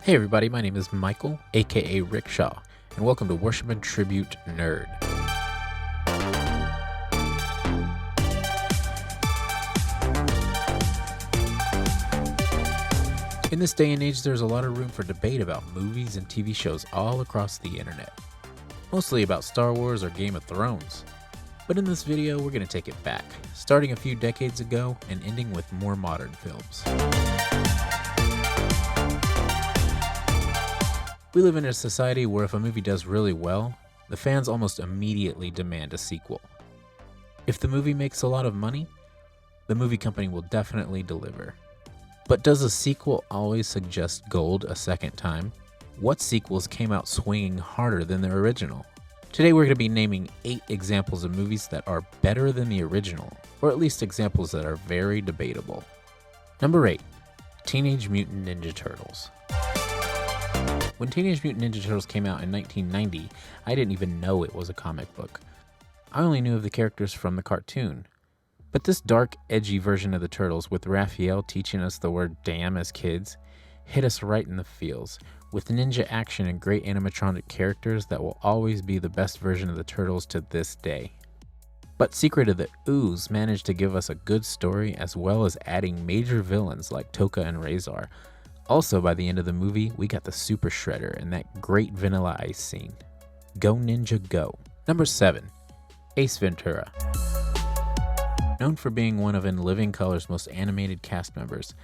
Hey everybody, my name is Michael, aka Rickshaw, and welcome to Worship and Tribute Nerd. In this day and age, there's a lot of room for debate about movies and TV shows all across the internet. Mostly about Star Wars or Game of Thrones. But in this video, we're going to take it back, starting a few decades ago and ending with more modern films. We live in a society where if a movie does really well, the fans almost immediately demand a sequel. If the movie makes a lot of money, the movie company will definitely deliver. But does a sequel always suggest gold a second time? What sequels came out swinging harder than their original? Today we're going to be naming 8 examples of movies that are better than the original, or at least examples that are very debatable. Number 8, Teenage Mutant Ninja Turtles. When Teenage Mutant Ninja Turtles came out in 1990, I didn't even know it was a comic book. I only knew of the characters from the cartoon. But this dark, edgy version of the Turtles, with Raphael teaching us the word damn as kids, hit us right in the feels, with ninja action and great animatronic characters that will always be the best version of the Turtles to this day. But Secret of the Ooze managed to give us a good story as well as adding major villains like Tokka and Razor. Also, by the end of the movie, we got the Super Shredder and that great Vanilla Ice scene. Go Ninja Go. Number 7, Ace Ventura. Known for being one of In Living Color's most animated cast members,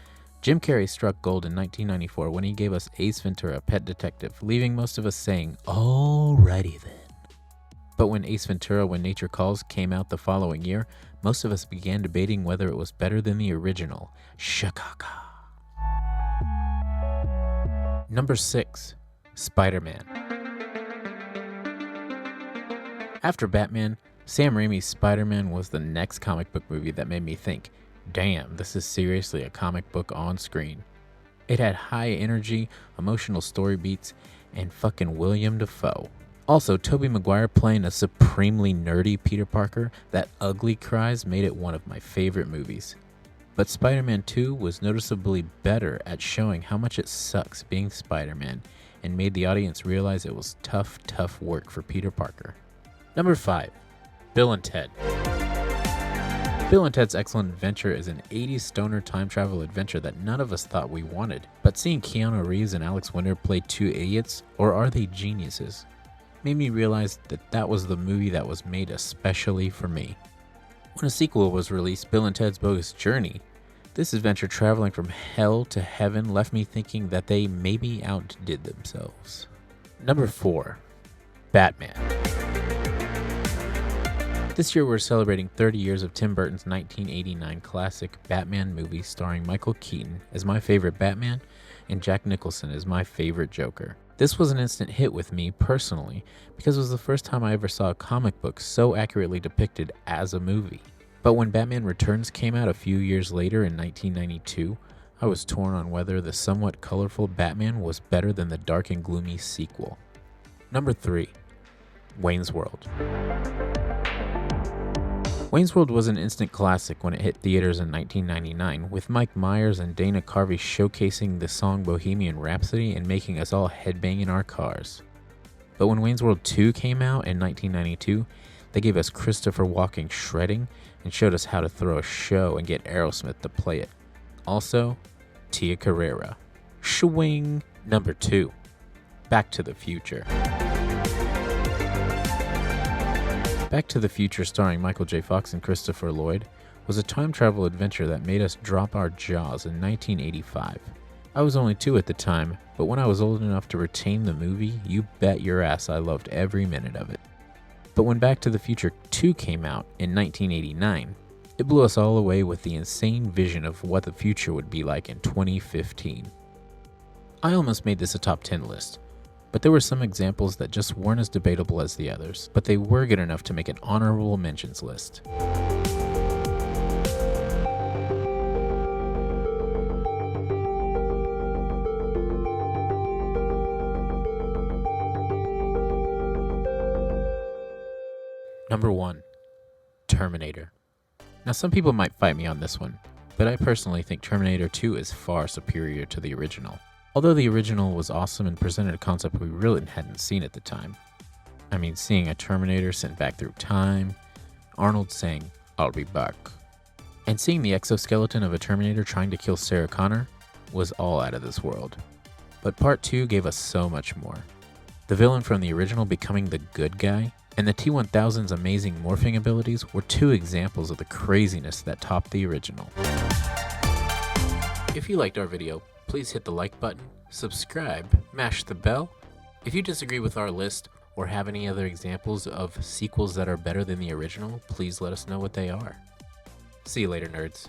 Jim Carrey struck gold in 1994 when he gave us Ace Ventura, Pet Detective, leaving most of us saying, "Alrighty then." But when Ace Ventura, When Nature Calls came out the following year, most of us began debating whether it was better than the original. Shakaka. Number 6, SpiderMan. After Batman, Sam Raimi's Spider-Man was the next comic book movie that made me think, damn, this is seriously a comic book on screen. It had high energy, emotional story beats, and fucking William Dafoe. Also, Tobey Maguire playing a supremely nerdy Peter Parker that ugly cries made it one of my favorite movies. But Spider-Man 2 was noticeably better at showing how much it sucks being Spider-Man and made the audience realize it was tough work for Peter Parker. Number 5, Bill and Ted. Bill and Ted's Excellent Adventure is an 80s stoner time travel adventure that none of us thought we wanted. But seeing Keanu Reeves and Alex Winter play two idiots, or are they geniuses, made me realize that that was the movie that was made especially for me. When a sequel was released, Bill and Ted's Bogus Journey, this adventure traveling from hell to heaven left me thinking that they maybe outdid themselves. Number 4, Batman. This year we're celebrating 30 years of Tim Burton's 1989 classic Batman movie starring Michael Keaton as my favorite Batman and Jack Nicholson as my favorite Joker. This was an instant hit with me personally because it was the first time I ever saw a comic book so accurately depicted as a movie. But when Batman Returns came out a few years later in 1992, I was torn on whether the somewhat colorful Batman was better than the dark and gloomy sequel. Number 3, Wayne's World. Wayne's World was an instant classic when it hit theaters in 1999, with Mike Myers and Dana Carvey showcasing the song Bohemian Rhapsody and making us all headbang in our cars. But when Wayne's World 2 came out in 1992, they gave us Christopher Walken shredding and showed us how to throw a show and get Aerosmith to play it. Also, Tia Carrera. Shwing. Number 2, Back to the Future. Back to the Future, starring Michael J. Fox and Christopher Lloyd, was a time travel adventure that made us drop our jaws in 1985. I was only 2 at the time, but when I was old enough to retain the movie, you bet your ass I loved every minute of it. But when Back to the Future 2 came out in 1989, it blew us all away with the insane vision of what the future would be like in 2015. I almost made this a top 10 list, but there were some examples that just weren't as debatable as the others, but they were good enough to make an honorable mentions list. Number 1, Terminator. Now some people might fight me on this one, but I personally think Terminator 2 is far superior to the original. Although the original was awesome and presented a concept we really hadn't seen at the time. I mean, seeing a Terminator sent back through time, Arnold saying, "I'll be back," and seeing the exoskeleton of a Terminator trying to kill Sarah Connor was all out of this world. But part 2 gave us so much more. The villain from the original becoming the good guy, and the T-1000's amazing morphing abilities were 2 examples of the craziness that topped the original. If you liked our video, please hit the like button, subscribe, mash the bell. If you disagree with our list or have any other examples of sequels that are better than the original, please let us know what they are. See you later, nerds.